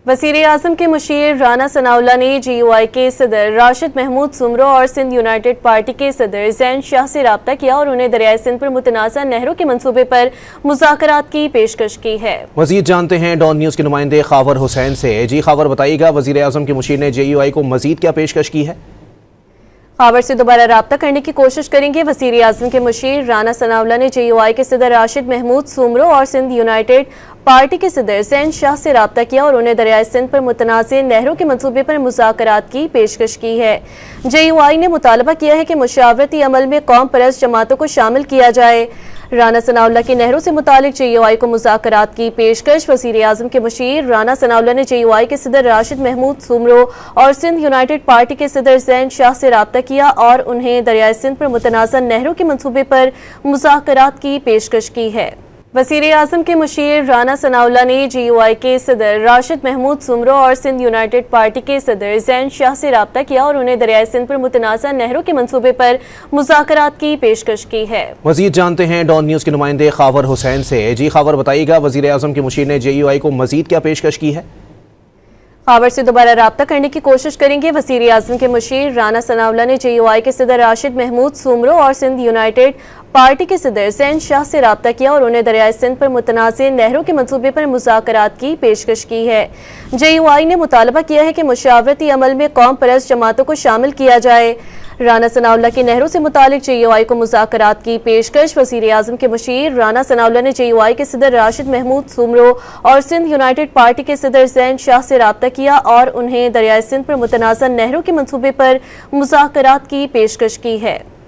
वज़ीर-ए-आज़म के मुशीर राना सनाउल्लाह ने GUI के सदर राशिद महमूद सुमरो और सिंध यूनाइटेड पार्टी के सदर ज़ैन शाह से रब्ता किया और उन्हें दरियाए सिंध पर मुतनाज़ा नहरों के मंसूबे पर मुज़ाकरात की पेशकश की है। मज़ीद जानते हैं डॉन न्यूज़ के नुमाइंदे खावर हुसैन से। जी खावर, बताइएगा वज़ीर-ए-आज़म के मुशीर ने GUI को मज़ीद क्या पेशकश की है? खावर से दोबारा राब्ता करने की कोशिश करेंगे। वज़ीर-ए-आज़म के मुशीर राना सनाउल्लाह ने GUI के सदर राशिद महमूद सुमरो और सिंध यूनाइटेड पार्टी के सदर ज़ैन शाह से रब्ता किया और उन्हें दरियाए सिंध पर मुतनाज़े नहरों के मंसूबे पर मुज़ाकरात की पेशकश की है। GUI ने मुतालबा किया है कि मुशावरती अमल में कौम परस्त जमातों को शामिल किया जाए। राना सनाउल्लाह की नहरों से मुतालिक GUI को मुज़ाकरात की पेशकश वज़ीर-ए-आज़म के मुशीर राना सनाउल्लाह ने GUI के सदर राशिद महमूद सुमरो और सिंध यूनाइटेड पार्टी के सदर ज़ैन शाह से रब्ता किया और उन्हें दरियाए सिंध पर मुतनाज़ा नहरों के मंसूबे पर मुज़ाकरात की पेशकश की है। वज़ीर-ए-आज़म के मुशीर राना सनाउल्लाह ने GUI के सदर राशिद महमूद सुमरो और सिंध यूनाइटेड पार्टी के सदर ज़ैन शाह से रब्ता किया और उन्हें दरियाए सिंध पर मुतनाज़ा नहरों के मंसूबे पर मुज़ाकरात की पेशकश की है। मज़ीद जानते हैं डॉन न्यूज़ के नुमाइंदे खावर हुसैन से। जी खावर, बताइएगा वज़ीर-ए-आज़म के मुशीर ने GUI को मज़ीद क्या पेशकश की है? खावर से दोबारा राब्ता करने की कोशिश करेंगे। वज़ीर-ए-आज़म के मुशीर राना सनाउल्लाह ने GUI के सदर राशिद महमूद सुमरो और सिंध यूनाइटेड पार्टी के सदर ज़ैन शाह से रब्ता किया और उन्हें दरियाए सिंध पर मुतनाज़े नहरों के मंसूबे पर मुज़ाकरात की पेशकश की है। GUI ने मुतालबा किया है कि मुशावरती अमल में कौम परस्त जमातों को शामिल किया जाए। राना सनाउल्लाह की नहरों से मुतालिक GUI को मुज़ाकरात की पेशकश वज़ीर-ए-आज़म के मुशीर राना सनाउल्लाह ने GUI के सदर राशिद महमूद सुमरो और सिंध यूनाइटेड पार्टी के सदर ज़ैन शाह से रब्ता किया और उन्हें दरियाए सिंध पर मुतनाज़ा नहरों के मंसूबे पर मुज़ाकरात की पेशकश की है।